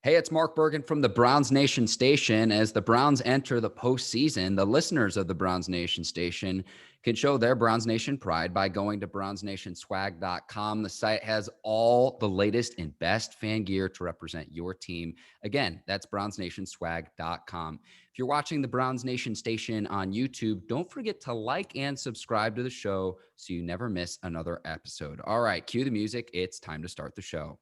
Hey, it's Mark Bergin from the Browns Nation Station. As the Browns enter the postseason, the listeners of the Browns Nation Station can show their Browns Nation pride by going to brownsnationswag.com. The site has all the latest and best fan gear to represent your team. Again, that's brownsnationswag.com. If you're watching the Browns Nation Station on YouTube, don't forget to like and subscribe to the show so you never miss another episode. All right, cue the music. It's time to start the show.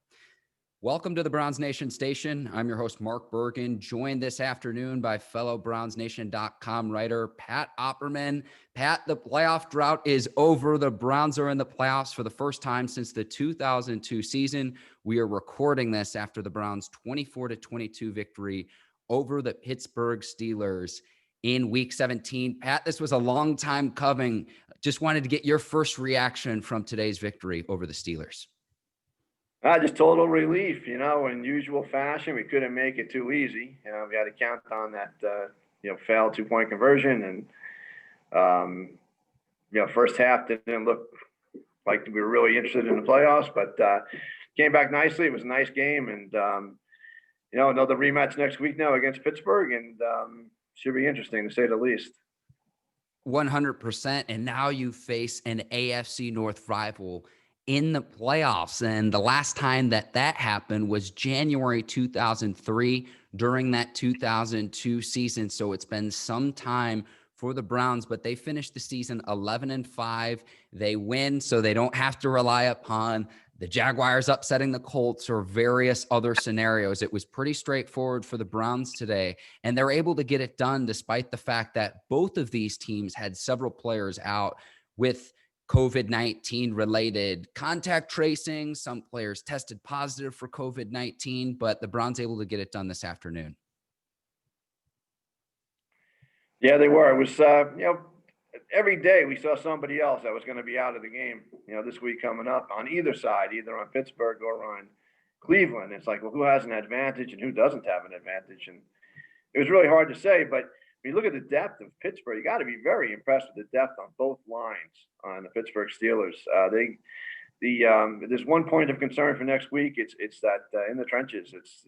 Welcome to the Browns Nation Station. I'm your host, Mark Bergin, joined this afternoon by fellow BrownsNation.com writer, Pat Opperman. Pat, the playoff drought is over. The Browns are in the playoffs for the first time since the 2002 season. We are recording this after the Browns' 24-22 victory over the Pittsburgh Steelers in Week 17. Pat, this was a long time coming. Just wanted to get your first reaction from today's victory over the Steelers. Just total relief, in usual fashion. We couldn't make it too easy. We had to count on that, failed 2-point conversion. And, first half didn't look like we were really interested in the playoffs, but came back nicely. It was a nice game. And, another rematch next week now against Pittsburgh. And should be interesting, to say the least. 100%. And now you face an AFC North rival in the playoffs. And the last time that happened was January 2003 during that 2002 season. So it's been some time for the Browns, but they finished the season 11-5. They win, so they don't have to rely upon the Jaguars upsetting the Colts or various other scenarios. It was pretty straightforward for the Browns today, and they're able to get it done despite the fact that both of these teams had several players out with COVID-19 related contact tracing. Some players tested positive for COVID-19, but the Browns able to get it done this afternoon. Yeah, they were. It was, every day we saw somebody else that was going to be out of the game, this week coming up on either side, either on Pittsburgh or on Cleveland. It's like, well, who has an advantage and who doesn't have an advantage? And it was really hard to say, but when you look at the depth of Pittsburgh, you got to be very impressed with the depth on both lines on the Pittsburgh Steelers. There's one point of concern for next week. It's that in the trenches, it's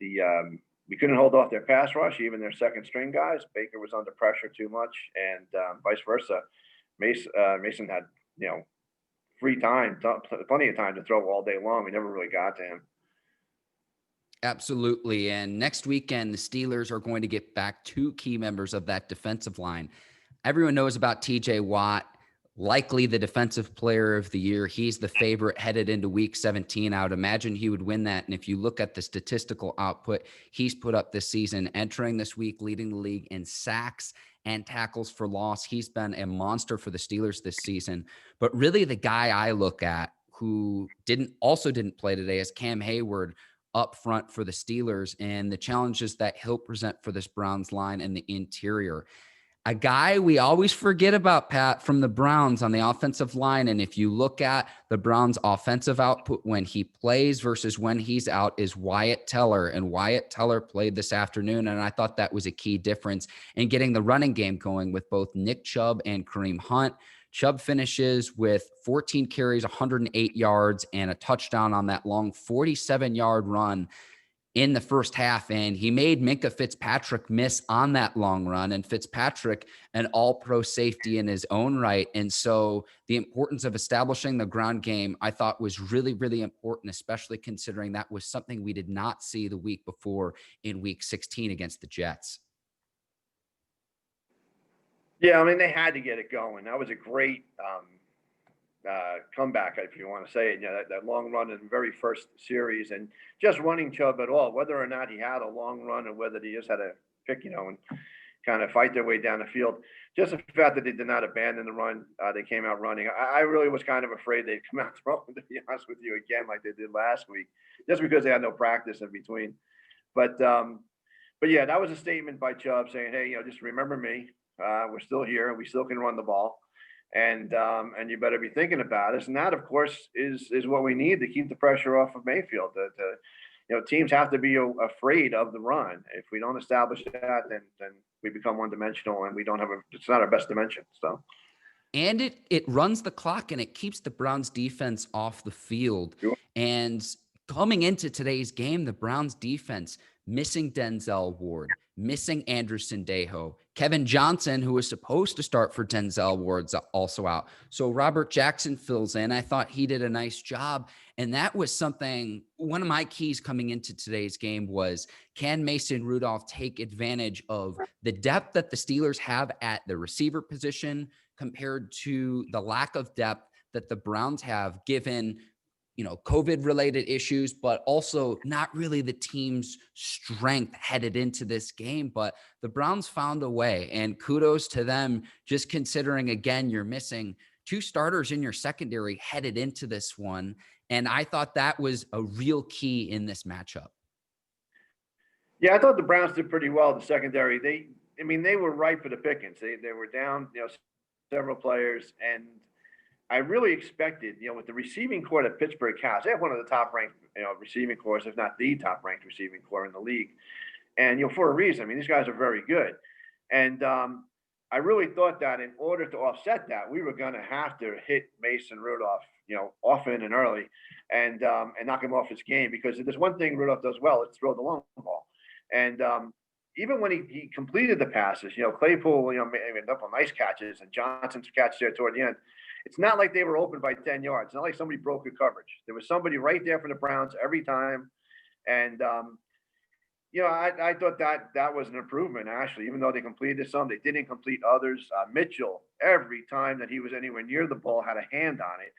we couldn't hold off their pass rush, even their second string guys. Baker was under pressure too much, and vice versa. Mason had free time, plenty of time to throw all day long. We never really got to him. Absolutely. And next weekend, the Steelers are going to get back two key members of that defensive line. Everyone knows about TJ Watt, likely the defensive player of the year. He's the favorite headed into Week 17. I would imagine he would win that. And if you look at the statistical output he's put up this season, entering this week, leading the league in sacks and tackles for loss, he's been a monster for the Steelers this season. But really the guy I look at who didn't play today is Cam Hayward, up front for the Steelers, and the challenges that he'll present for this Browns line and the interior. A guy we always forget about, Pat, from the Browns on the offensive line, and if you look at the Browns' offensive output when he plays versus when he's out, is Wyatt Teller. And Wyatt Teller played this afternoon, and I thought that was a key difference in getting the running game going with both Nick Chubb and Kareem Hunt. Chubb finishes with 14 carries, 108 yards, and a touchdown on that long 47-yard run in the first half. And he made Minkah Fitzpatrick miss on that long run. And Fitzpatrick, an all-pro safety in his own right. And so the importance of establishing the ground game, I thought, was really, really important, especially considering that was something we did not see the week before in Week 16 against the Jets. Yeah, I mean, they had to get it going. That was a great comeback, if you want to say it. That long run in the very first series, and just running Chubb at all, whether or not he had a long run or whether he just had to pick, and kind of fight their way down the field. Just the fact that they did not abandon the run, they came out running. I really was kind of afraid they'd come out throwing, to be honest with you, again, like they did last week, just because they had no practice in between. But yeah, that was a statement by Chubb saying, hey, just remember me. We're still here. We still can run the ball, and you better be thinking about us. And that, of course, is what we need to keep the pressure off of Mayfield. Teams have to be afraid of the run. If we don't establish that, then we become one-dimensional, and we don't have it's not our best dimension. So, and it runs the clock and it keeps the Browns defense off the field. Sure. And coming into today's game, the Browns defense missing Denzel Ward, missing Anderson Dejo, Kevin Johnson, who was supposed to start for Denzel Ward's also out. So Robert Jackson fills in. I thought he did a nice job. And that was something, one of my keys coming into today's game was, can Mason Rudolph take advantage of the depth that the Steelers have at the receiver position compared to the lack of depth that the Browns have, given COVID related issues, but also not really the team's strength headed into this game. But the Browns found a way, and kudos to them, just considering, again, you're missing two starters in your secondary headed into this one. And I thought that was a real key in this matchup. Yeah, I thought the Browns did pretty well. The secondary, they were ripe for the pickings. They were down, several players, and I really expected, with the receiving corps that Pittsburgh has, they have one of the top ranked, receiving corps, if not the top ranked receiving corps in the league. And, for a reason. These guys are very good. And I really thought that in order to offset that, we were going to have to hit Mason Rudolph, often and early, and knock him off his game, because if there's one thing Rudolph does well, it's throw the long ball. And even when he completed the passes, Claypool, made a couple nice catches, and Johnson's catch there toward the end. It's not like they were open by 10 yards. It's not like somebody broke a coverage. There was somebody right there for the Browns every time. And, I thought that was an improvement, actually, even though they completed some, they didn't complete others. Mitchell, every time that he was anywhere near the ball, had a hand on it.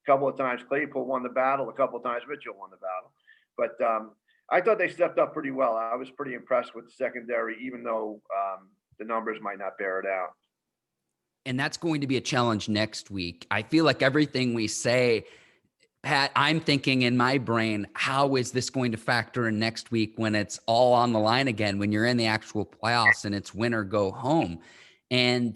A couple of times Claypool won the battle. A couple of times Mitchell won the battle. But I thought they stepped up pretty well. I was pretty impressed with the secondary, even though the numbers might not bear it out. And that's going to be a challenge next week. I feel like everything we say, Pat, I'm thinking in my brain, how is this going to factor in next week when it's all on the line again, when you're in the actual playoffs and it's win or go home? And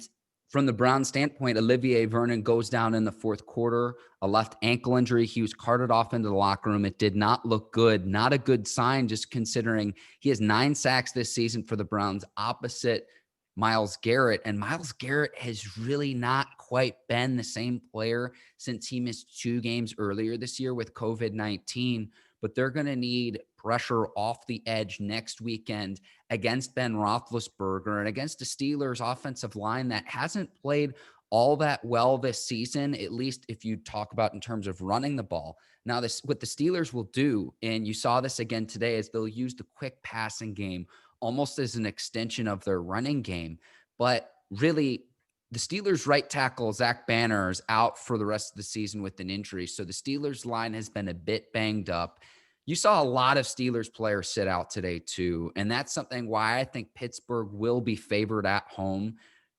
from the Browns standpoint, Olivier Vernon goes down in the fourth quarter, a left ankle injury. He was carted off into the locker room. It did not look good. Not a good sign, just considering he has 9 sacks this season for the Browns, opposite Myles Garrett. And Myles Garrett has really not quite been the same player since he missed 2 games earlier this year with COVID-19. But they're going to need pressure off the edge next weekend against Ben Roethlisberger and against the Steelers offensive line that hasn't played all that well this season, at least if you talk about in terms of running the ball. Now, what the Steelers will do, and you saw this again today, is they'll use the quick passing game almost as an extension of their running game. But really, the Steelers' right tackle, Zach Banner, is out for the rest of the season with an injury. So the Steelers' line has been a bit banged up. You saw a lot of Steelers players sit out today too. And that's something why I think Pittsburgh will be favored at home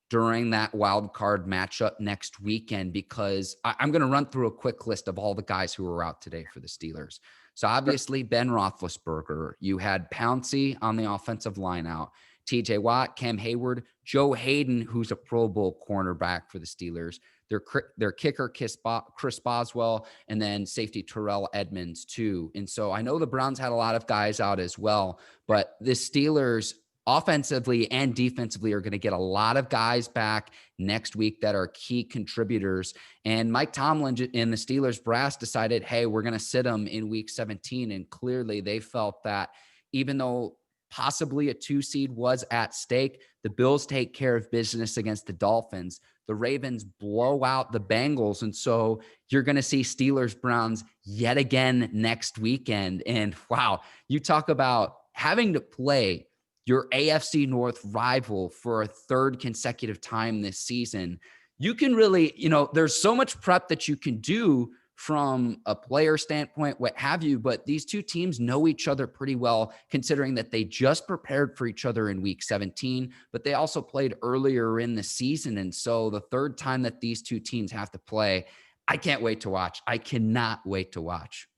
during that wild card matchup next weekend, because I'm going to run through a quick list of all the guys who were out today for the Steelers. So obviously Ben Roethlisberger, you had Pouncey on the offensive line out, TJ Watt, Cam Hayward, Joe Hayden, who's a Pro Bowl cornerback for the Steelers, their kicker, Chris Boswell, and then safety Terrell Edmonds too. And so I know the Browns had a lot of guys out as well, but the Steelers offensively and defensively are going to get a lot of guys back next week that are key contributors. And Mike Tomlin and the Steelers brass decided, hey, we're going to sit them in week 17. And clearly they felt that even though possibly a 2 seed was at stake, the Bills take care of business against the Dolphins. The Ravens blow out the Bengals. And so you're going to see Steelers Browns yet again next weekend. And wow, you talk about having to play your AFC North rival for a 3rd consecutive time this season. You can really, there's so much prep that you can do from a player standpoint, what have you, but these two teams know each other pretty well, considering that they just prepared for each other in week 17, but they also played earlier in the season. And so the 3rd time that these two teams have to play, I can't wait to watch. I cannot wait to watch.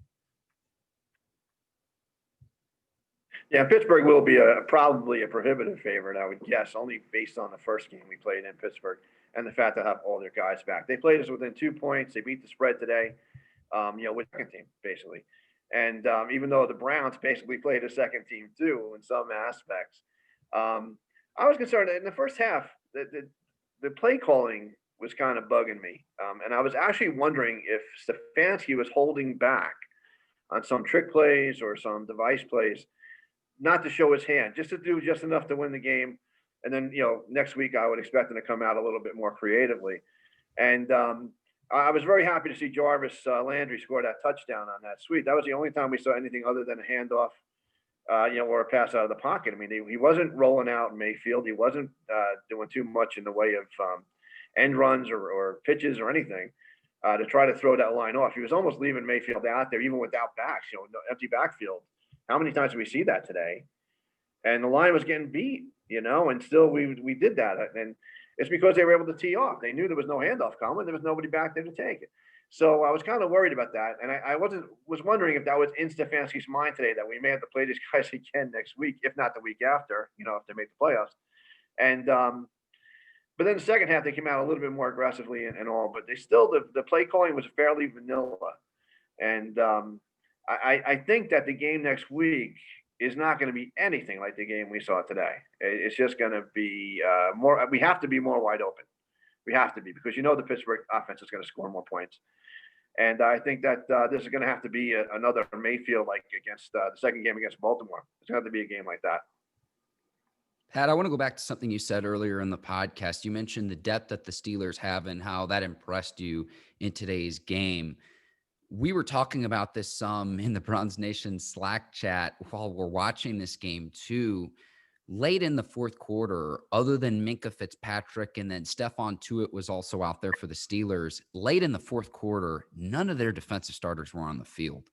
Yeah, Pittsburgh will be probably a prohibitive favorite, I would guess, only based on the first game we played in Pittsburgh and the fact they have all their guys back. They played us within 2 points. They beat the spread today, with the second team, basically. And even though the Browns basically played a second team too in some aspects, I was concerned in the first half that the play calling was kind of bugging me. And I was actually wondering if Stefanski was holding back on some trick plays or some device plays, not to show his hand, just to do just enough to win the game. And then, next week I would expect him to come out a little bit more creatively. And I was very happy to see Jarvis Landry score that touchdown on that sweep. That was the only time we saw anything other than a handoff, or a pass out of the pocket. I mean, he wasn't rolling out Mayfield. He wasn't doing too much in the way of end runs or pitches or anything to try to throw that line off. He was almost leaving Mayfield out there, even without backs, no empty backfield. How many times do we see that today? And the line was getting beat, and still we did that. And it's because they were able to tee off. They knew there was no handoff coming. There was nobody back there to take it. So I was kind of worried about that. And I was wondering if that was in Stefanski's mind today, that we may have to play these guys again next week, if not the week after, if they make the playoffs. And but then the second half, they came out a little bit more aggressively and all, but they still, the play calling was fairly vanilla. And I think that the game next week is not going to be anything like the game we saw today. It's just going to be more. We have to be more wide open. We have to be, because the Pittsburgh offense is going to score more points. And I think that this is going to have to be another Mayfield, like against the second game against Baltimore. It's going to have to be a game like that. Pat, I want to go back to something you said earlier in the podcast. You mentioned the depth that the Steelers have and how that impressed you in today's game. We were talking about this some in the Browns Nation Slack chat while we're watching this game too. Late in the fourth quarter, other than Minkah Fitzpatrick and then Stephon Tuitt was also out there for the Steelers, late in the fourth quarter, none of their defensive starters were on the field.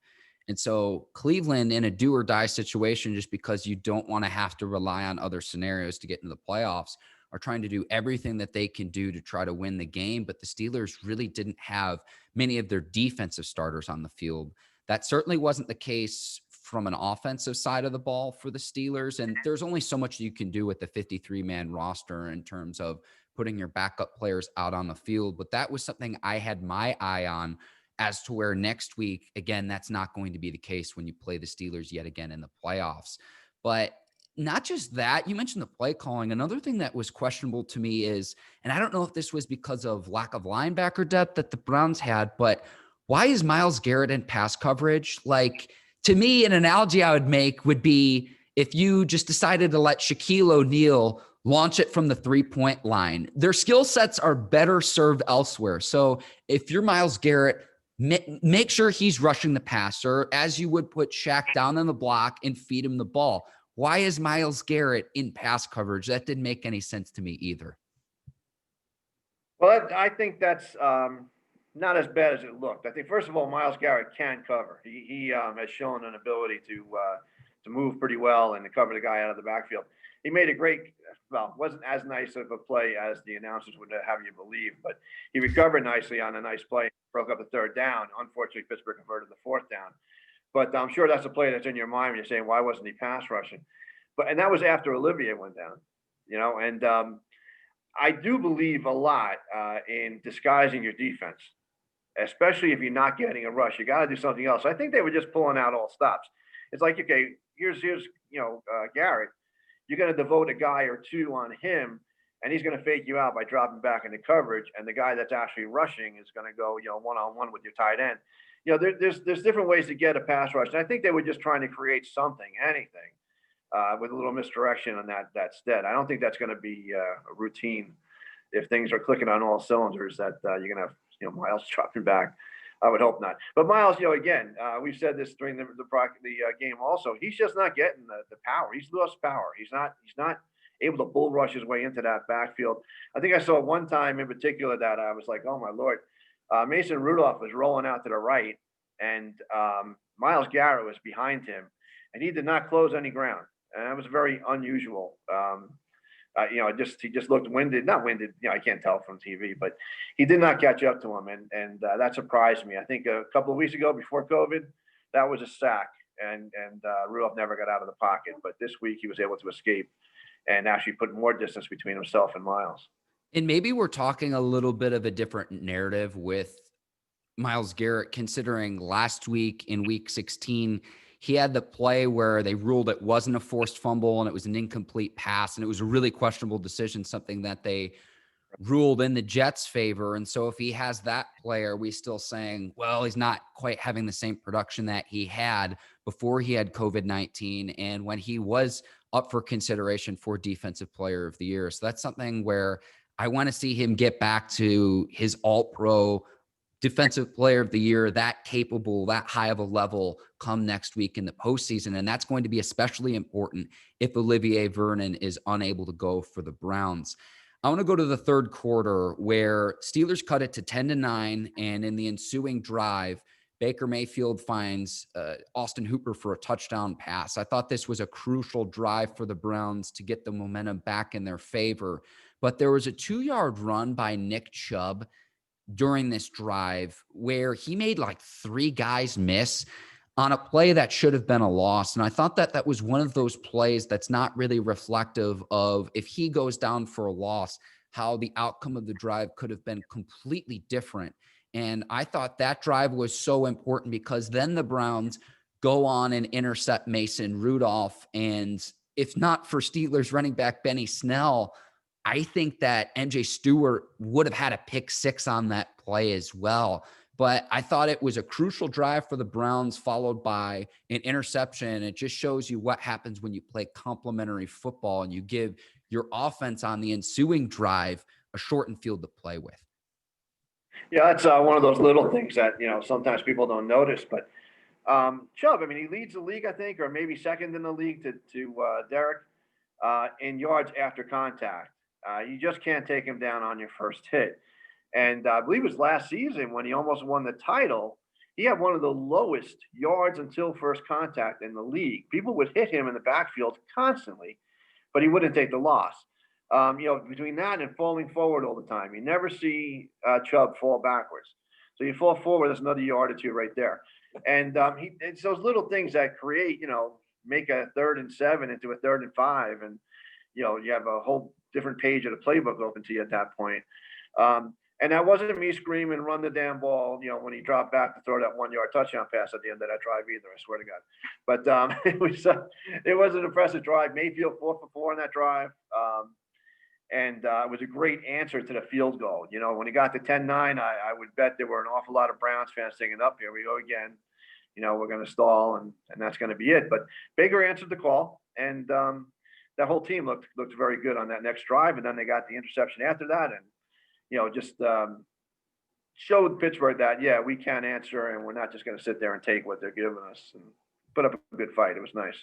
And so Cleveland, in a do or die situation, just because you don't want to have to rely on other scenarios to get into the playoffs, are trying to do everything that they can do to try to win the game. But the Steelers really didn't have many of their defensive starters on the field. That certainly wasn't the case from an offensive side of the ball for the Steelers. And there's only so much you can do with the 53-man roster in terms of putting your backup players out on the field. But that was something I had my eye on, as to where next week, again, that's not going to be the case when you play the Steelers yet again in the playoffs. But not just that, you mentioned the play calling. Another thing that was questionable to me is, and I don't know if this was because of lack of linebacker depth that the Browns had, but why is Myles Garrett in pass coverage? Like, to me, an analogy I would make would be if you just decided to let Shaquille O'Neal launch it from the 3-point line. Their skill sets are better served elsewhere. So if you're Myles Garrett, make sure he's rushing the passer, as you would put Shaq down on the block and feed him the ball. Why is Myles Garrett in pass coverage? That didn't make any sense to me either. Well, I think that's not as bad as it looked. I think, first of all, Myles Garrett can cover. He has shown an ability to move pretty well and to cover the guy out of the backfield. He made a great, wasn't as nice of a play as the announcers would have you believe, but he recovered nicely on a nice play, broke up the third down. Unfortunately, Pittsburgh converted the fourth down. But I'm sure that's a play that's in your mind when you're saying, why wasn't he pass rushing? And that was after Olivier went down, and I do believe a lot in disguising your defense, especially if you're not getting a rush. You got to do something else. I think they were just pulling out all stops. It's like, okay, here's Garrett. You're going to devote a guy or two on him, and he's going to fake you out by dropping back into coverage. And the guy that's actually rushing is going to go, one-on-one with your tight end. There's different ways to get a pass rush. And I think they were just trying to create anything, with a little misdirection on that stead. I don't think that's going to be a routine if things are clicking on all cylinders, that you're going to have, Myles dropping back. I would hope not. But Myles, again, we've said this during the game also. He's just not getting the power. He's lost power. He's not able to bull rush his way into that backfield. I think I saw one time in particular that I was like, oh my Lord. Mason Rudolph was rolling out to the right, and Myles Garrett was behind him, and he did not close any ground. And that was very unusual. He just looked winded, not winded. I can't tell from TV, but he did not catch up to him, and that surprised me. I think a couple of weeks ago, before COVID, that was a sack, and Rudolph never got out of the pocket. But this week, he was able to escape and actually put more distance between himself and Myles. And maybe we're talking a little bit of a different narrative with Myles Garrett, considering last week in week 16, he had the play where they ruled it wasn't a forced fumble and it was an incomplete pass. And it was a really questionable decision, something that they ruled in the Jets' favor. And so if he has that player, we still saying, well, he's not quite having the same production that he had before he had COVID-19 and when he was up for consideration for Defensive Player of the Year. So that's something where I want to see him get back to his all-pro Defensive Player of the Year, that capable, that high of a level come next week in the postseason. And that's going to be especially important if Olivier Vernon is unable to go for the Browns. I want to go to the third quarter where Steelers cut it to 10-9. And in the ensuing drive, Baker Mayfield finds Austin Hooper for a touchdown pass. I thought this was a crucial drive for the Browns to get the momentum back in their favor. But there was a 2-yard run by Nick Chubb during this drive where he made like 3 guys miss on a play that should have been a loss. And I thought that that was one of those plays that's not really reflective of if he goes down for a loss, how the outcome of the drive could have been completely different. And I thought that drive was so important because then the Browns go on and intercept Mason Rudolph. And if not for Steelers running back Benny Snell, I think that NJ Stewart would have had a pick 6 on that play as well. But I thought it was a crucial drive for the Browns, followed by an interception. It just shows you what happens when you play complementary football and you give your offense on the ensuing drive a shortened field to play with. Yeah, that's one of those little things that, sometimes people don't notice. But Chubb, I mean, he leads the league, I think, or maybe second in the league to Derek in yards after contact. You just can't take him down on your first hit. And I believe it was last season when he almost won the title, he had one of the lowest yards until first contact in the league. People would hit him in the backfield constantly, but he wouldn't take the loss. Between that and falling forward all the time, you never see Chubb fall backwards. So you fall forward, that's another yard or 2 right there. And it's those little things that create, make a 3rd and 7 into a 3rd and 5. And, you have a whole different page of the playbook open to you at that point. And that wasn't me screaming, run the damn ball, when he dropped back to throw that 1-yard touchdown pass at the end of that drive either, I swear to God. But it was an impressive drive. Mayfield 4 for 4 on that drive. And it was a great answer to the field goal. When he got to 10-9, I would bet there were an awful lot of Browns fans thinking, up, here we go again. We're going to stall, and that's going to be it. But Baker answered the call, and that whole team looked very good on that next drive. And then they got the interception after that, and just showed Pittsburgh that, yeah, we can answer, and we're not just going to sit there and take what they're giving us, and put up a good fight. It was nice.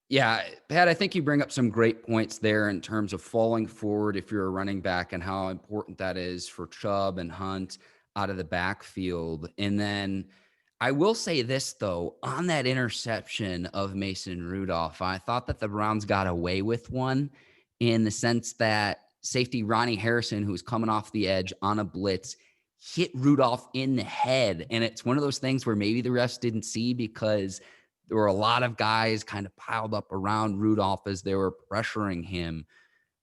Yeah, Pat, I think you bring up some great points there in terms of falling forward if you're a running back and how important that is for Chubb and Hunt out of the backfield. And then I will say this, though, on that interception of Mason Rudolph, I thought that the Browns got away with one in the sense that safety Ronnie Harrison, who was coming off the edge on a blitz, hit Rudolph in the head. And it's one of those things where maybe the refs didn't see because there were a lot of guys kind of piled up around Rudolph as they were pressuring him.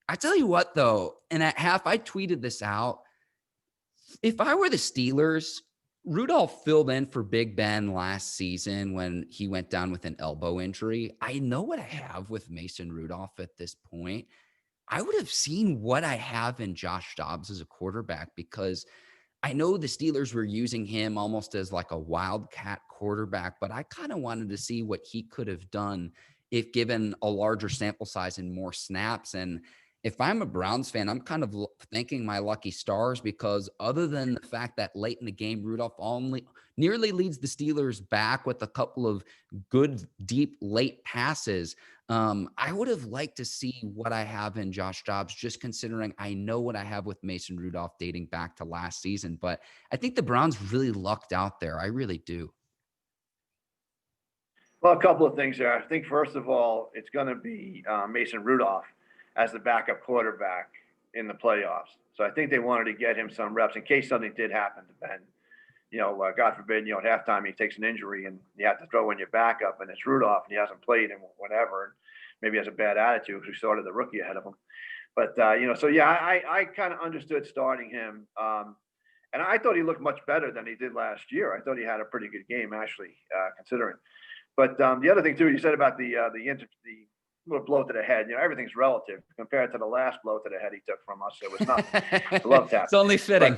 I tell you what, though, and at half, I tweeted this out. If I were the Steelers, Rudolph filled in for Big Ben last season when he went down with an elbow injury. I know what I have with Mason Rudolph at this point. I would have seen what I have in Josh Dobbs as a quarterback because I know the Steelers were using him almost as like a wildcat quarterback, but I kind of wanted to see what he could have done if given a larger sample size and more snaps. And if I'm a Browns fan, I'm kind of thanking my lucky stars because other than the fact that late in the game, Rudolph only nearly leads the Steelers back with a couple of good, deep, late passes. I would have liked to see what I have in Josh Dobbs, just considering I know what I have with Mason Rudolph dating back to last season. But I think the Browns really lucked out there. I really do. Well, a couple of things there. I think, first of all, it's going to be Mason Rudolph as the backup quarterback in the playoffs. So I think they wanted to get him some reps in case something did happen to Ben. God forbid, at halftime he takes an injury and you have to throw in your backup and it's Rudolph and he hasn't played and whatever. And maybe has a bad attitude because we started the rookie ahead of him. But, so yeah, I kind of understood starting him. And I thought he looked much better than he did last year. I thought he had a pretty good game, actually, considering. But the other thing, too, you said about the little blow to the head. Everything's relative compared to the last blow to the head he took from us. It was nothing. It's a love tap. It's only fitting.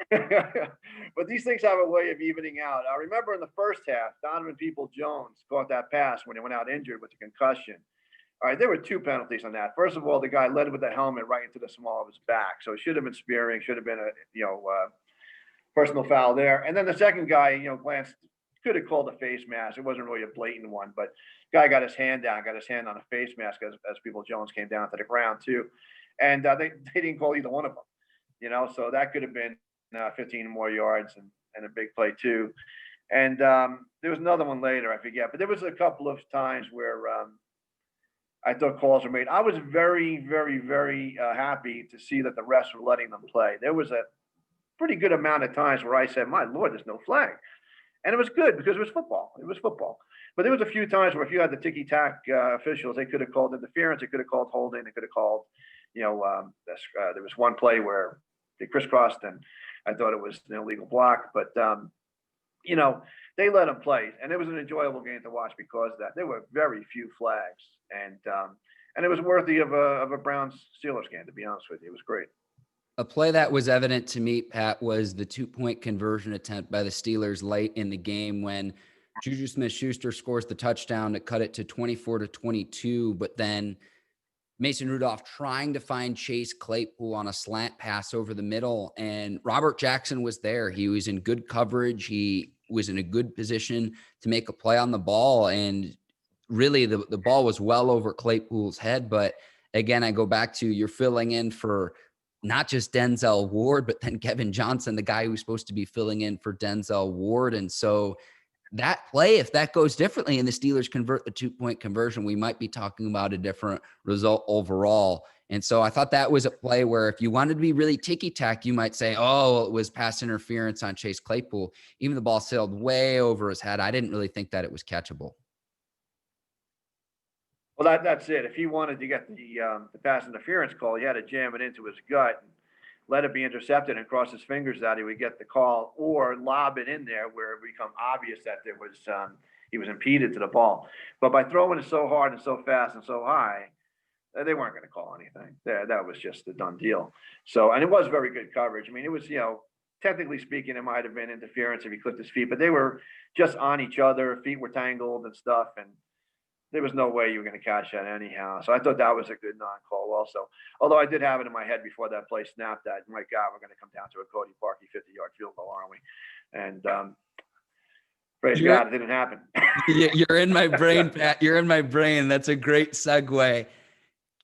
But these things have a way of evening out. I remember in the first half, Donovan Peoples-Jones caught that pass when he went out injured with a concussion. All right, there were 2 penalties on that. First of all, the guy led with the helmet right into the small of his back, so it should have been spearing, should have been a personal foul there. And then the second guy, glanced, could have called a face mask. It wasn't really a blatant one, but guy got his hand down, got his hand on a face mask as Peoples-Jones came down to the ground too, and they didn't call either one of them. So that could have been 15 more yards and a big play too. And there was another one later, I forget, but there was a couple of times where I thought calls were made. I was very, very, very happy to see that the refs were letting them play. There was a pretty good amount of times where I said, my Lord, there's no flag. And it was good because it was football. It was football. But there was a few times where if you had the ticky-tack officials, they could have called interference. They could have called holding. They could have called, there was one play where they crisscrossed, and I thought it was an illegal block. But, they let them play. And it was an enjoyable game to watch because of that. There were very few flags. And it was worthy of a Browns-Steelers game, to be honest with you. It was great. A play that was evident to me, Pat, was the 2-point conversion attempt by the Steelers late in the game when Juju Smith-Schuster scores the touchdown to cut it to 24-22, but then Mason Rudolph trying to find Chase Claypool on a slant pass over the middle, and Robert Jackson was there. He was in good coverage. He was in a good position to make a play on the ball, and really the ball was well over Claypool's head. But again, I go back to you're filling in for not just Denzel Ward, but then Kevin Johnson, the guy who's supposed to be filling in for Denzel Ward. And so that play, if that goes differently and the Steelers convert the 2-point conversion, we might be talking about a different result overall. And so I thought that was a play where if you wanted to be really ticky-tack, you might say, oh, it was pass interference on Chase Claypool. Even the ball sailed way over his head. I didn't really think that it was catchable. Well, that's it. If he wanted to get the pass interference call, he had to jam it into his gut and let it be intercepted and cross his fingers that he would get the call, or lob it in there where it would become obvious that there was he was impeded to the ball. But by throwing it so hard and so fast and so high, they weren't going to call anything. That was just a done deal. So, and it was very good coverage. I mean, it was, technically speaking, it might have been interference if he clipped his feet, but they were just on each other. Feet were tangled and stuff, and there was no way you were going to catch that anyhow. So I thought that was a good non-call also. Although I did have it in my head before that play snapped that, my God, we're going to come down to a Cody Parkey 50-yard field goal, aren't we? And praise God, it didn't happen. You're in my brain, Pat. You're in my brain. That's a great segue.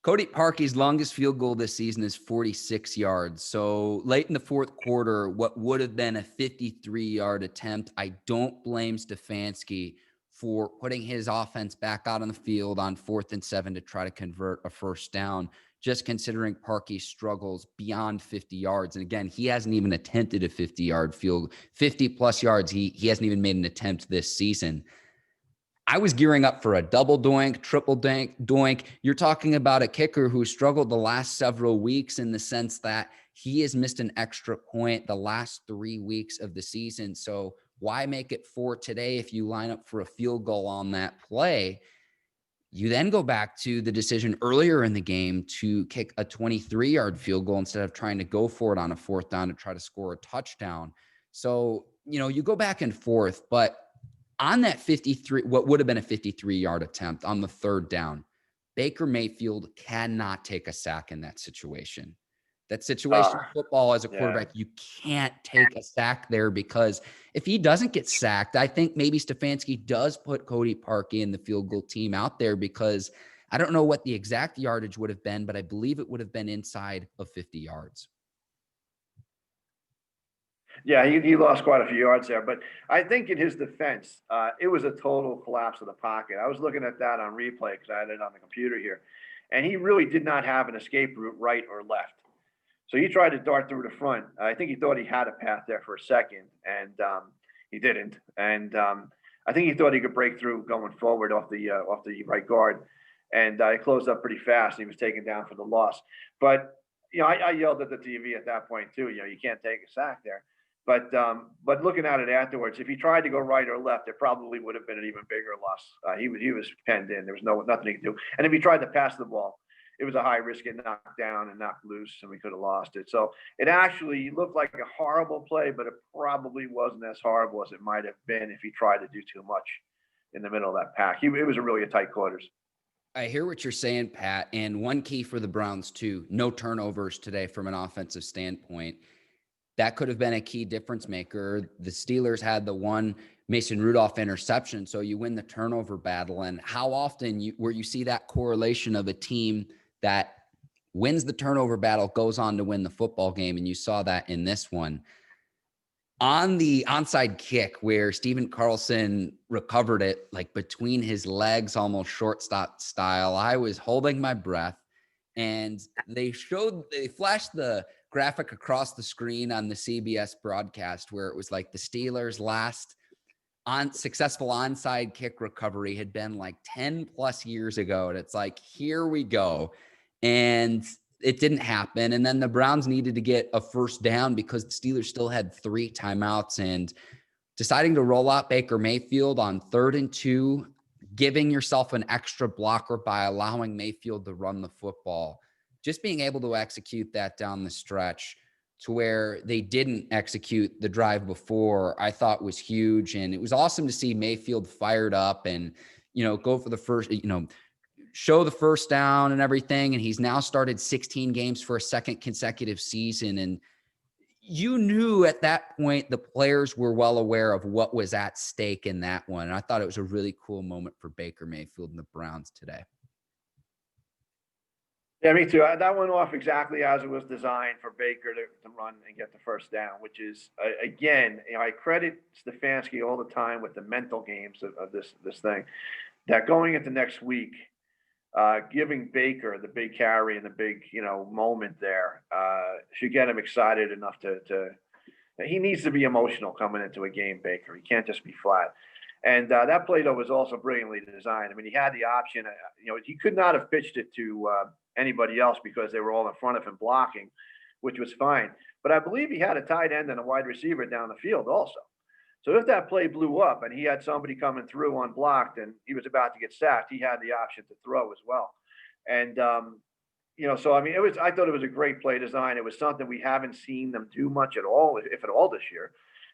Cody Parkey's longest field goal this season is 46 yards. So late in the fourth quarter, what would have been a 53-yard attempt, I don't blame Stefanski for putting his offense back out on the field on 4th and 7 to try to convert a first down, just considering Parkey's struggles beyond 50 yards. And again, he hasn't even attempted a 50-yard field, 50-plus yards. He hasn't even made an attempt this season. I was gearing up for a double doink, triple doink. You're talking about a kicker who struggled the last several weeks in the sense that he has missed an extra point the last 3 weeks of the season. So why make it 4 today if you line up for a field goal on that play? You then go back to the decision earlier in the game to kick a 23-yard field goal instead of trying to go for it on a 4th down to try to score a touchdown. So, you go back and forth, but on that 53, what would have been a 53-yard attempt on the 3rd down, Baker Mayfield cannot take a sack in that situation. That situation in football as a quarterback, you can't take a sack there, because if he doesn't get sacked, I think maybe Stefanski does put Cody Parkey and the field goal team out there, because I don't know what the exact yardage would have been, but I believe it would have been inside of 50 yards. Yeah, he lost quite a few yards there, but I think in his defense, it was a total collapse of the pocket. I was looking at that on replay because I had it on the computer here, and he really did not have an escape route right or left. So he tried to dart through the front. I think he thought he had a path there for a second, and he didn't. And I think he thought he could break through going forward off the right guard, and he closed up pretty fast. And he was taken down for the loss. But I yelled at the TV at that point too. You can't take a sack there. But looking at it afterwards, if he tried to go right or left, it probably would have been an even bigger loss. He was penned in. There was nothing he could do. And if he tried to pass the ball, it was a high risk getting knocked down and knocked loose, and we could have lost it. So it actually looked like a horrible play, but it probably wasn't as horrible as it might have been if he tried to do too much in the middle of that pack. It was really a tight quarters. I hear what you're saying, Pat. And one key for the Browns, too, no turnovers today from an offensive standpoint. That could have been a key difference maker. The Steelers had the one Mason Rudolph interception, so you win the turnover battle. And how often where you see that correlation of a team that wins the turnover battle goes on to win the football game, and you saw that in this one. On the onside kick where Steven Carlson recovered it like between his legs, almost shortstop style, I was holding my breath, and they flashed the graphic across the screen on the CBS broadcast where it was like the Steelers' last successful onside kick recovery had been like 10 plus years ago. And it's like, here we go. And it didn't happen. And then the Browns needed to get a first down because the Steelers still had 3 timeouts, and deciding to roll out Baker Mayfield on 3rd and 2, giving yourself an extra blocker by allowing Mayfield to run the football, just being able to execute that down the stretch to where they didn't execute the drive before, I thought was huge. And it was awesome to see Mayfield fired up and, go for the first, show the first down and everything. And he's now started 16 games for a second consecutive season. And you knew at that point the players were well aware of what was at stake in that one. And I thought it was a really cool moment for Baker Mayfield and the Browns today. Yeah, me too. That went off exactly as it was designed for Baker to run and get the first down, which is, again, I credit Stefanski all the time with the mental games of this thing, that going into next week, giving Baker the big carry and the big, moment there should get him excited enough he needs to be emotional coming into a game, Baker. He can't just be flat. And that play, though, was also brilliantly designed. I mean, he had the option. He could not have pitched it to anybody else because they were all in front of him blocking, which was fine. But I believe he had a tight end and a wide receiver down the field also. So if that play blew up and he had somebody coming through unblocked and he was about to get sacked, he had the option to throw as well. And, so, I mean, I thought it was a great play design. It was something we haven't seen them do much at all, if at all, this year.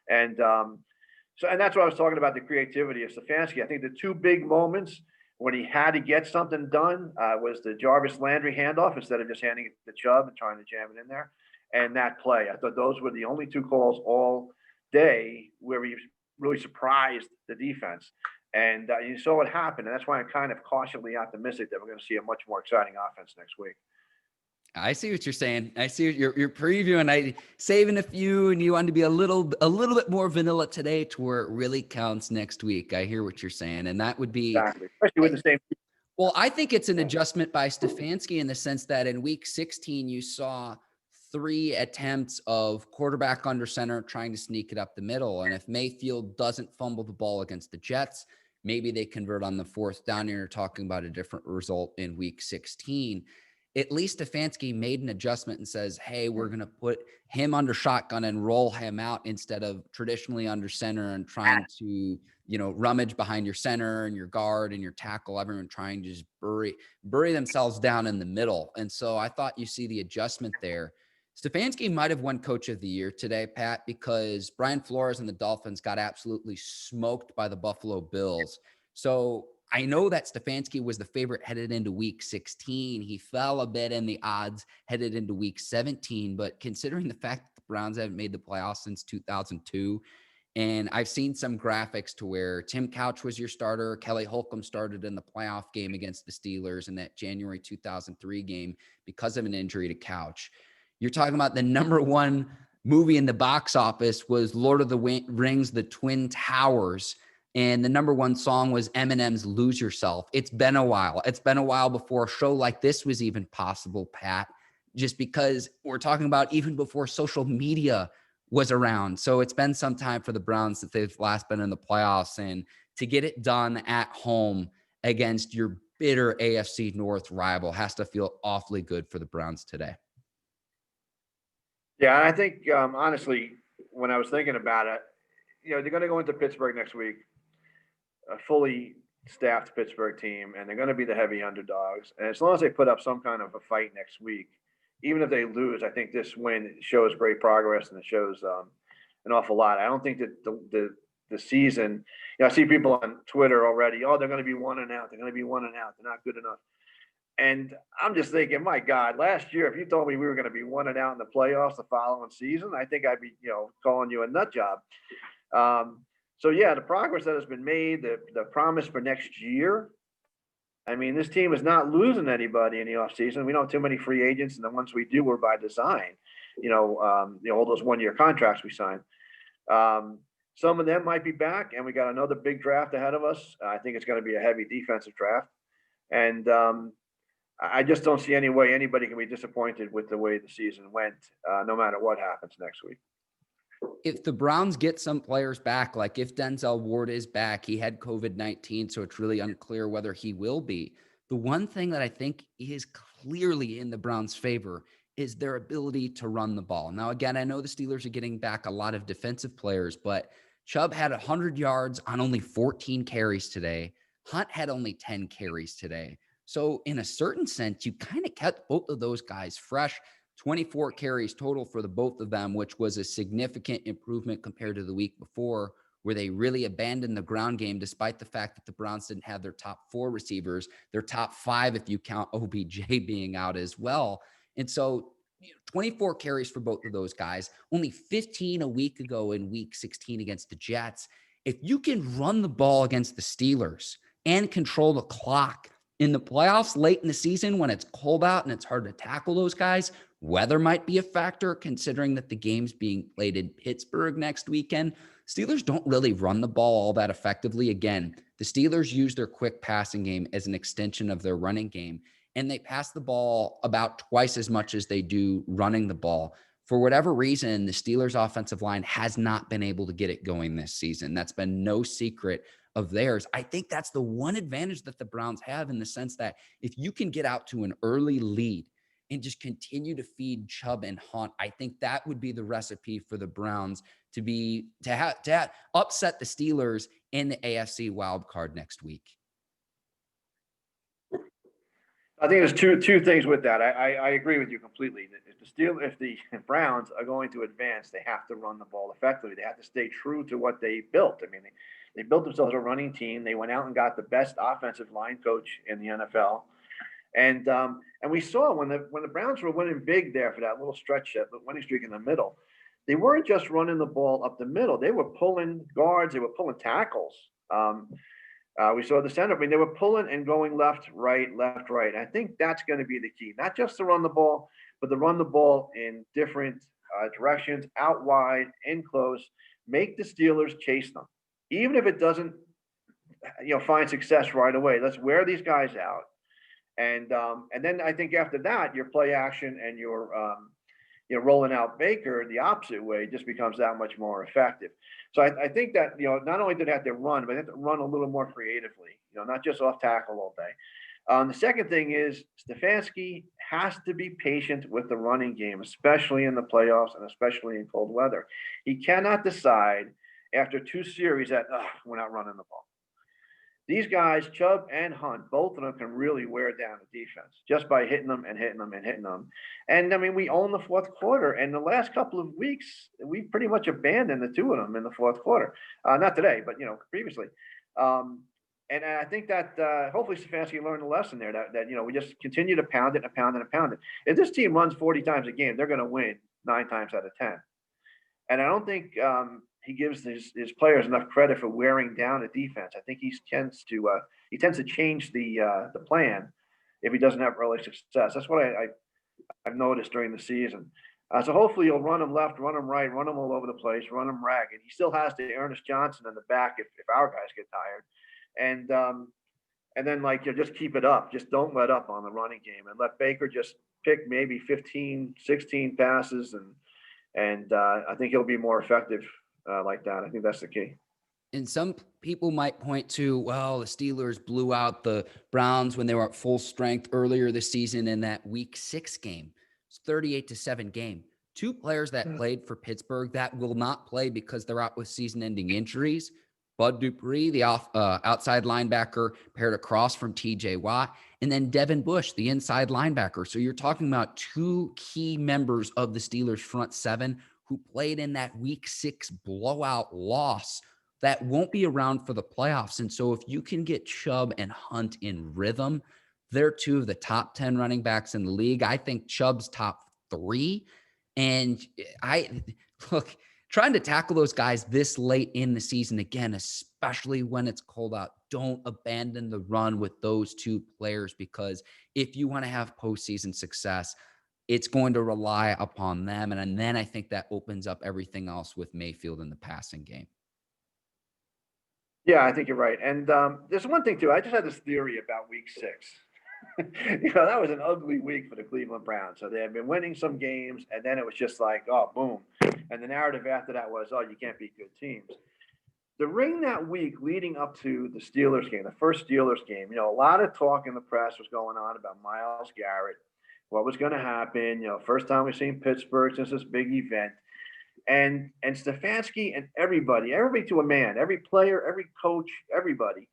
And and that's what I was talking about, the creativity of Stefanski. I think the 2 big moments when he had to get something done was the Jarvis Landry handoff instead of just handing it to Chubb and trying to jam it in there. And that play, I thought those were the only 2 calls all day where he really surprised the defense. And you saw what happened. And that's why I'm kind of cautiously optimistic that we're going to see a much more exciting offense next week. I see what you're saying. I see you're previewing. Saving a few, and you want to be a little bit more vanilla today to where it really counts next week. I hear what you're saying, and that would be exactly, especially with the same. Well, I think it's an adjustment by Stefanski in the sense that in week 16 you saw 3 attempts of quarterback under center trying to sneak it up the middle, and if Mayfield doesn't fumble the ball against the Jets, maybe they convert on the 4th down. You're talking about a different result in week 16. At least Stefanski made an adjustment and says, hey, we're going to put him under shotgun and roll him out instead of traditionally under center and trying to, rummage behind your center and your guard and your tackle, everyone trying to just bury themselves down in the middle. And so I thought you see the adjustment there. Stefanski might have won Coach of the Year today, Pat, because Brian Flores and the Dolphins got absolutely smoked by the Buffalo Bills. So I know that Stefanski was the favorite headed into week 16. He fell a bit in the odds headed into week 17, but considering the fact that the Browns haven't made the playoffs since 2002, and I've seen some graphics to where Tim Couch was your starter, Kelly Holcomb started in the playoff game against the Steelers in that January 2003 game because of an injury to Couch. You're talking about the #1 movie in the box office was Lord of the Rings, The Twin Towers. And the #1 song was Eminem's Lose Yourself. It's been a while. It's been a while before a show like this was even possible, Pat, just because we're talking about even before social media was around. So it's been some time for the Browns since they've last been in the playoffs. And to get it done at home against your bitter AFC North rival has to feel awfully good for the Browns today. Yeah, I think, honestly, when I was thinking about it, they're going to go into Pittsburgh next week, a fully staffed Pittsburgh team, and they're going to be the heavy underdogs. And as long as they put up some kind of a fight next week, even if they lose, I think this win shows great progress and it shows an awful lot. I don't think that the season, I see people on Twitter already, oh, they're going to be 1-out. They're going to be 1-out. They're not good enough. And I'm just thinking, my God, last year, if you told me we were going to be 1-out in the playoffs the following season, I think I'd be, calling you a nut job. So yeah, the progress that has been made, the promise for next year. I mean, this team is not losing anybody in the offseason. We don't have too many free agents, and the ones we do were by design. All those one-year contracts we signed. Some of them might be back, and we got another big draft ahead of us. I think it's going to be a heavy defensive draft, and I just don't see any way anybody can be disappointed with the way the season went, no matter what happens next week. If the Browns get some players back, like if Denzel Ward is back, he had COVID-19, so it's really unclear whether he will be. The one thing that I think is clearly in the Browns' favor is their ability to run the ball. Now, again, I know the Steelers are getting back a lot of defensive players, but Chubb had 100 yards on only 14 carries today. Hunt had only 10 carries today. So in a certain sense, you kind of kept both of those guys fresh. 24 carries total for the both of them, which was a significant improvement compared to the week before, where they really abandoned the ground game, despite the fact that the Browns didn't have their top 4 receivers, their top 5, if you count OBJ being out as well. And so 24 carries for both of those guys, only 15 a week ago in week 16 against the Jets. If you can run the ball against the Steelers and control the clock in the playoffs late in the season when it's cold out and it's hard to tackle those guys, weather might be a factor considering that the game's being played in Pittsburgh next weekend. Steelers don't really run the ball all that effectively. Again, the Steelers use their quick passing game as an extension of their running game, and they pass the ball about twice as much as they do running the ball. For whatever reason, the Steelers' offensive line has not been able to get it going this season. That's been no secret of theirs. I think that's the one advantage that the Browns have, in the sense that if you can get out to an early lead and just continue to feed Chubb and Hunt, I think that would be the recipe for the Browns to upset the Steelers in the AFC wild card next week. I think there's two things with that. I agree with you completely. If the Browns are going to advance, they have to run the ball effectively. They have to stay true to what they built. I mean, they built themselves a running team. They went out and got the best offensive line coach in the NFL. And we saw when the Browns were winning big there for that little stretch, that winning streak in the middle, they weren't just running the ball up the middle. They were pulling guards. They were pulling tackles. We saw the center. I mean, they were pulling and going left, right. I think that's going to be the key, not just to run the ball, but to run the ball in different directions, out wide, in close, make the Steelers chase them. Even if it doesn't, find success right away, let's wear these guys out. And then I think after that, your play action and your rolling out Baker the opposite way just becomes that much more effective. So I think that not only did they have to run, but they have to run a little more creatively. Not just off tackle all day. The second thing is Stefanski has to be patient with the running game, especially in the playoffs and especially in cold weather. He cannot decide after 2 series that we're not running the ball. These guys, Chubb and Hunt, both of them can really wear down the defense just by hitting them and hitting them and hitting them. And I mean, we own the fourth quarter, and the last couple of weeks, we pretty much abandoned the 2 of them in the fourth quarter. Not today, but previously. And I think that hopefully Stefanski learned a lesson there that we just continue to pound it and pound it and pound it. If this team runs 40 times a game, they're going to win 9 times out of 10. And I don't think he gives his players enough credit for wearing down a defense. I think he tends to change the plan if he doesn't have early success. That's what I've noticed during the season. So hopefully you'll run him left, run him right, run him all over the place, run him ragged. He still has the Ernest Johnson in the back if our guys get tired, and then just keep it up. Just don't let up on the running game and let Baker just pick maybe 15, 16 passes, and I think he'll be more effective like that. I think that's the key. And some people might point to, well, the Steelers blew out the Browns when they were at full strength earlier this season in that week 6 game. It's 38-7 game. two players that played for Pittsburgh that will not play because they're out with season-ending injuries. Bud Dupree, the outside linebacker, paired across from TJ Watt, and then Devin Bush, the inside linebacker. So you're talking about two key members of the Steelers' front seven who played in that Week 6 blowout loss that won't be around for the playoffs. And so if you can get Chubb and Hunt in rhythm, they're two of the top 10 running backs in the league. I think Chubb's top 3. And look, trying to tackle those guys this late in the season, again, especially when it's cold out, don't abandon the run with those two players, because if you want to have postseason success, it's going to rely upon them. And then I think that opens up everything else with Mayfield in the passing game. Yeah, I think you're right. And there's one thing, too. I just had this theory about Week 6. That was an ugly week for the Cleveland Browns. So they had been winning some games, and then it was just like, oh, boom. And the narrative after that was, oh, you can't beat good teams. During that week leading up to the Steelers game, the first Steelers game, a lot of talk in the press was going on about Myles Garrett, what was going to happen. First time we've seen Pittsburgh since this big event. And Stefanski and everybody to a man, every player, every coach, everybody.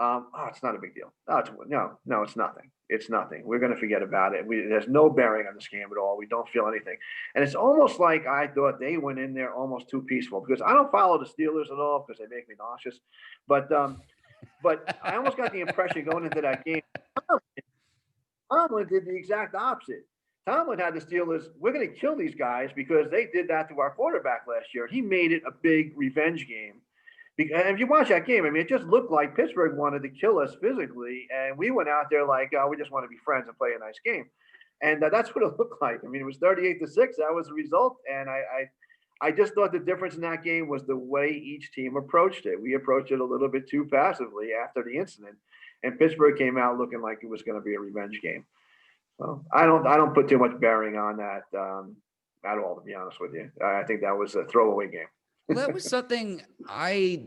It's not a big deal. No, it's nothing. It's nothing. We're going to forget about it. There's no bearing on this game at all. We don't feel anything. And it's almost like I thought they went in there almost too peaceful, because I don't follow the Steelers at all because they make me nauseous. But I almost got the impression going into that game, Tomlin did the exact opposite. Tomlin had the Steelers, we're going to kill these guys because they did that to our quarterback last year. He made it a big revenge game. And if you watch that game, it just looked like Pittsburgh wanted to kill us physically, and we went out there like, we just want to be friends and play a nice game. And that's what it looked like. It was 38-6. That was the result. And I just thought the difference in that game was the way each team approached it. We approached it a little bit too passively after the incident, and Pittsburgh came out looking like it was going to be a revenge game. So I don't put too much bearing on that at all, to be honest with you. I think that was a throwaway game. Well, that was something I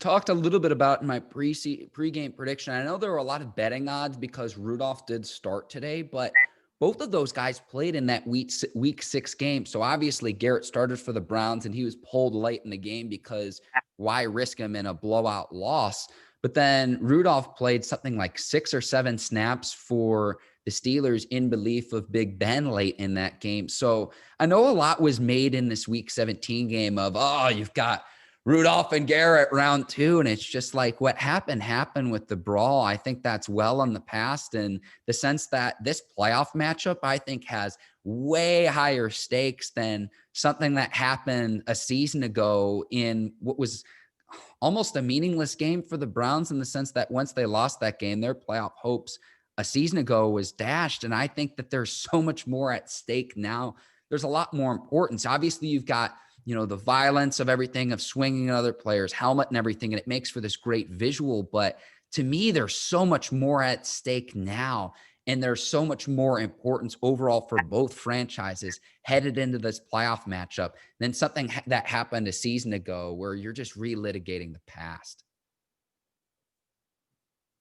talked a little bit about in my pregame prediction. I know there were a lot of betting odds because Rudolph did start today, but both of those guys played in that week 6 game. So obviously Garrett started for the Browns and he was pulled late in the game because why risk him in a blowout loss? But then Rudolph played something like 6 or 7 snaps for the Steelers in belief of Big Ben late in that game. So I know a lot was made in this Week 17 game of, you've got Rudolph and Garrett round 2. And it's just like what happened with the brawl. I think that's well in the past, in the sense that this playoff matchup, I think, has way higher stakes than something that happened a season ago in what was almost a meaningless game for the Browns, in the sense that once they lost that game, their playoff hopes a season ago was dashed. And I think that there's so much more at stake now. There's a lot more importance. Obviously, you've got, the violence of everything, of swinging at other players' helmet and everything, and it makes for this great visual. But to me, there's so much more at stake now. And there's so much more importance overall for both franchises headed into this playoff matchup than something that happened a season ago where you're just relitigating the past.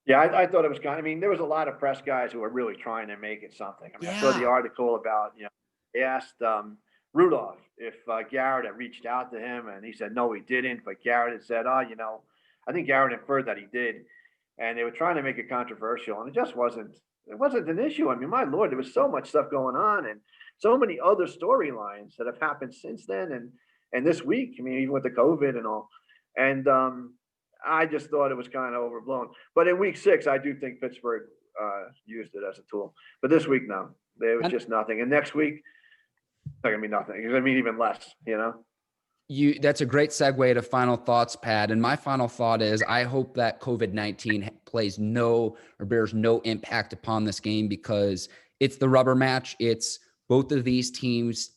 Yeah, I thought it was there was a lot of press guys who were really trying to make it something. I saw the article about, they asked Rudolph if Garrett had reached out to him, and he said, no, he didn't. But Garrett had said, I think Garrett inferred that he did. And they were trying to make it controversial, and it just wasn't. It wasn't an issue. My Lord, there was so much stuff going on and so many other storylines that have happened since then. And this week, even with the COVID and all. And I just thought it was kind of overblown. But in Week 6, I do think Pittsburgh used it as a tool. But this week, no. There was just nothing. And next week, it's not going to be nothing. It's going to be even less, That's a great segue to final thoughts, Pat. And my final thought is, I hope that COVID-19 bears no impact upon this game, because it's the rubber match. It's both of these teams,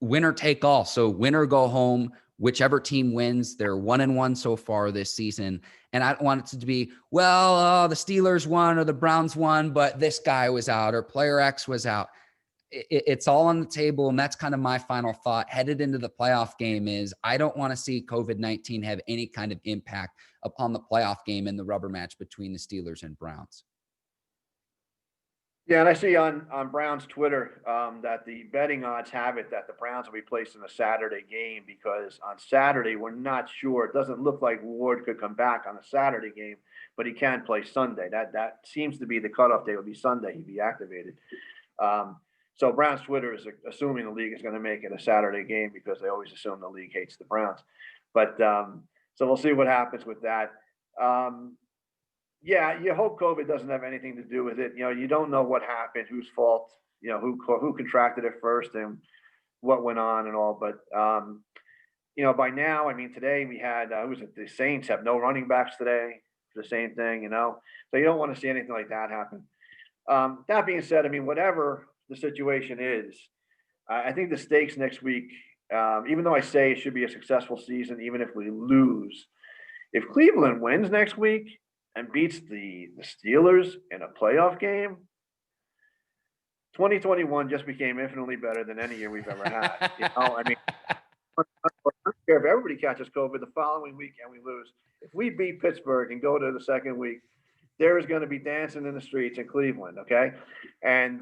winner take all. So win or go home, whichever team wins. They're 1-1 so far this season. And I don't want it to be, the Steelers won or the Browns won, but this guy was out or player X was out. It's all on the table. And that's kind of my final thought headed into the playoff game is, I don't want to see COVID-19 have any kind of impact upon the playoff game in the rubber match between the Steelers and Browns. Yeah, and I see on Brown's Twitter that the betting odds have it that the Browns will be placed in a Saturday game because on Saturday we're not sure. It doesn't look like Ward could come back on a Saturday game, but he can play Sunday. That seems to be the cutoff day. Would be Sunday. He'd be activated. So Brown's Twitter is assuming the league is going to make it a Saturday game because they always assume the league hates the Browns. But so we'll see what happens with that. Yeah, you hope COVID doesn't have anything to do with it. You know, you don't know what happened, whose fault, you know, who contracted it first and what went on and all. But you know, by now, I mean, today we had who was it? The Saints have no running backs today. The same thing, you know. So you don't want to see anything like that happen. That being said, I mean, whatever the situation is, I think the stakes next week, even though I say it should be a successful season, even if we lose, if Cleveland wins next week and beats the Steelers in a playoff game, 2021 just became infinitely better than any year we've ever had. You know, I mean, I don't care if everybody catches COVID the following week and we lose. If we beat Pittsburgh and go to the second week, there is going to be dancing in the streets in Cleveland, okay? And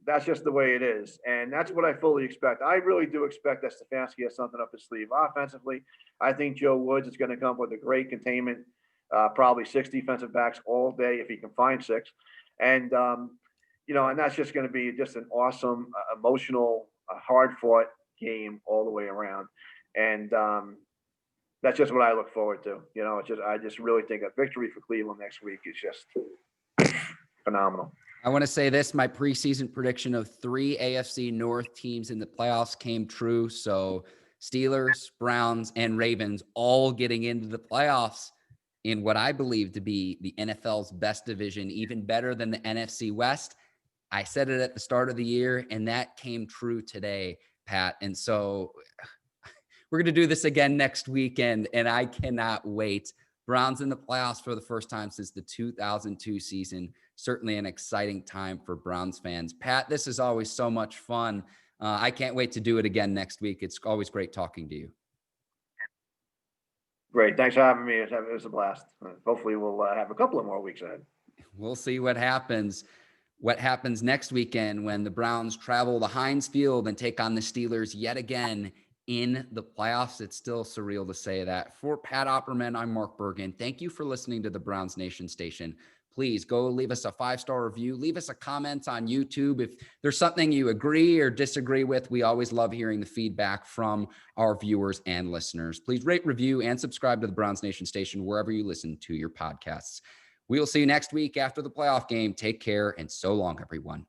that's just the way it is. And that's what I fully expect. I really do expect that Stefanski has something up his sleeve. Offensively, I think Joe Woods is going to come with a great containment, probably 6 defensive backs all day if he can find 6. And, you know, and that's just going to be just an awesome, emotional, hard-fought game all the way around. And that's just what I look forward to. You know, I just really think a victory for Cleveland next week is just phenomenal. I want to say this, my preseason prediction of 3 AFC North teams in the playoffs came true. So Steelers, Browns, and Ravens all getting into the playoffs in what I believe to be the NFL's best division, even better than the NFC West. I said it at the start of the year, and that came true today, Pat. And so we're going to do this again next weekend, and I cannot wait. Browns in the playoffs for the first time since the 2002 season. Certainly an exciting time for Browns fans. Pat, this is always so much fun. I can't wait to do it again next week. It's always great talking to you. Great. Thanks for having me. It was a blast. Hopefully we'll have a couple of more weeks ahead. We'll see what happens. What happens next weekend when the Browns travel to Heinz Field and take on the Steelers yet again in the playoffs. It's still surreal to say that. For Pat Opperman, I'm Mark Bergin. Thank you for listening to the Browns Nation Station. Please go leave us a 5-star review. Leave us a comment on YouTube. If there's something you agree or disagree with, we always love hearing the feedback from our viewers and listeners. Please rate, review, and subscribe to the Browns Nation Station wherever you listen to your podcasts. We will see you next week after the playoff game. Take care and so long, everyone.